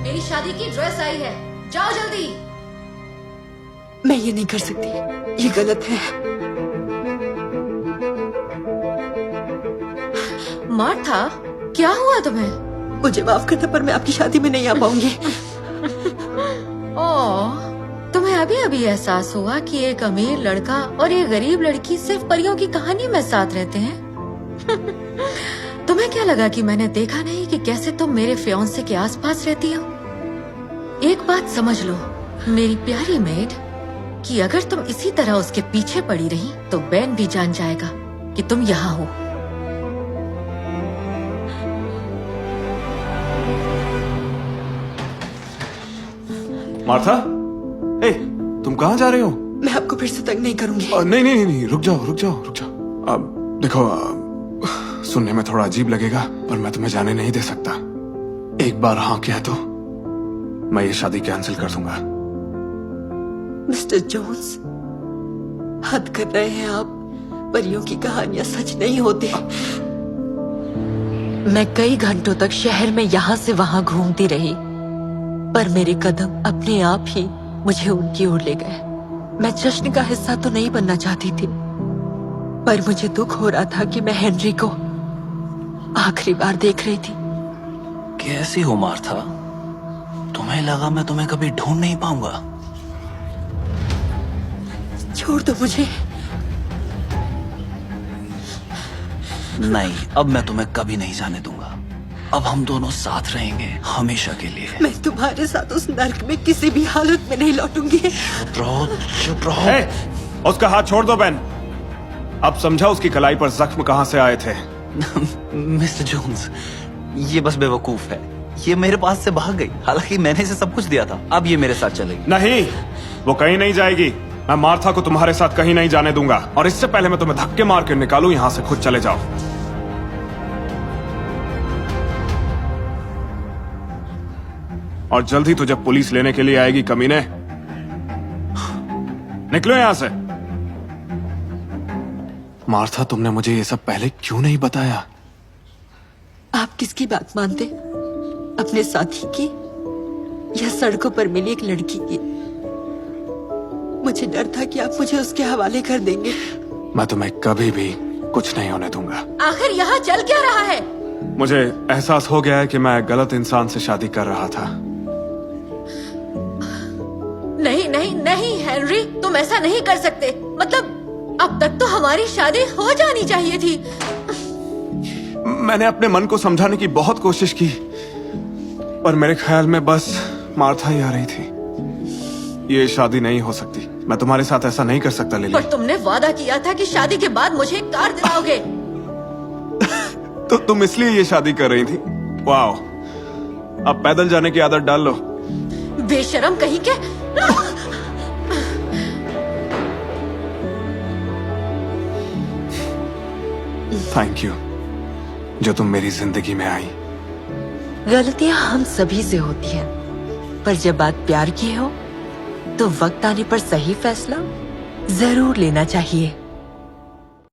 मेरी शादी की ड्रेस आई है, जाओ जल्दी। मैं ये नहीं कर सकती, ये गलत है। मार्था, क्या हुआ तुम्हें? मुझे माफ करना, पर मैं आपकी शादी में नहीं आ पाऊंगी। ओह, तुम्हें अभी अभी एहसास हुआ कि एक अमीर लड़का और एक गरीब लड़की सिर्फ परियों की कहानी में साथ रहते हैं। तुम्हें क्या लगा कि मैंने देखा नहीं कि कैसे तुम मेरे फियांसे के आसपास रहती हो? एक बात समझ लो मेरी प्यारी मेड, कि अगर तुम इसी तरह उसके पीछे पड़ी रही तो बेन भी जान जाएगा कि तुम यहाँ हो। मार्था, ए, तुम कहाँ जा रहे हो? मैं आपको फिर से तंग नहीं करूंगी। नहीं नहीं नहीं, रुक जाओ रुक जाओ रुक जाओ। देखो, सुनने में थोड़ा अजीब लगेगा, पर मैं तुम्हें जाने नहीं दे सकता। एक बार हाँ कह दो, मैं ये शादी कैंसिल कर दूंगा। मिस्टर जोन्स, हद कर रहे हैं आप। परियों की कहानियां सच नहीं होती। मैं कई घंटों तक शहर में यहाँ से वहाँ घूमती रही, पर मेरे कदम अपने आप ही मुझे उनकी ओर ले गए। मैं जश्न का हिस्सा तो नहीं बनना चाहती थी, पर मुझे दुख हो रहा था कि मैं हेनरी को आखिरी बार देख रही थी। कैसी हो मार्था? तुम्हें लगा मैं तुम्हें कभी ढूंढ नहीं पाऊंगा? छोड़ दो मुझे। नहीं, अब मैं तुम्हें कभी नहीं जाने दूंगा। अब हम दोनों साथ रहेंगे हमेशा के लिए। मैं तुम्हारे साथ उस नर्क में किसी भी हालत में नहीं लौटूंगी। चुप रहो, चुप रहो। उसका हाथ छोड़ दो बेन। अब समझा उसकी कलाई पर जख्म कहाँ से आए थे? मिस्टर जोन्स, ये बस बेवकूफ है। ये मेरे पास से भाग गई, हालांकि मैंने इसे सब कुछ दिया था। अब ये मेरे साथ चलेगी। नहीं, वो कहीं नहीं जाएगी। मैं मार्था को तुम्हारे साथ कहीं नहीं जाने दूंगा, और इससे पहले मैं तुम्हें धक्के मार के निकालूं यहाँ से, खुद चले जाओ। और जल्दी तुझे पुलिस लेने के लिए आएगी, कमीने। निकलो यहां से। मार्था, तुमने मुझे ये सब पहले क्यों नहीं बताया? आप किसकी बात मानते? अपने साथी की या सड़कों पर मिली एक लड़की की? मुझे डर था कि आप मुझे उसके हवाले कर देंगे। मैं तुम्हें कभी भी कुछ नहीं होने दूंगा। आखिर यहाँ चल क्या रहा है? मुझे एहसास हो गया है कि मैं गलत इंसान से शादी कर रहा था। नहीं नहीं नहीं हेनरी, तुम ऐसा नहीं कर सकते। मतलब अब तक तो हमारी शादी हो जानी चाहिए थी। मैंने अपने मन को समझाने की बहुत कोशिश की, पर मेरे ख्याल में बस मार्था ही आ रही थी। ये शादी नहीं हो सकती। मैं तुम्हारे साथ ऐसा नहीं कर सकता लिली। पर तुमने वादा किया था कि शादी के बाद मुझे एक कार दिलाओगे। तो तुम इसलिए ये शादी कर रही थी? वाह, अब पैदल जाने की आदत डाल लो। बेशरम कहीं के। थैंक यू जो तुम मेरी जिंदगी में आई। गलतियां हम सभी से होती हैं, पर जब बात प्यार की हो तो वक्त आने पर सही फैसला जरूर लेना चाहिए।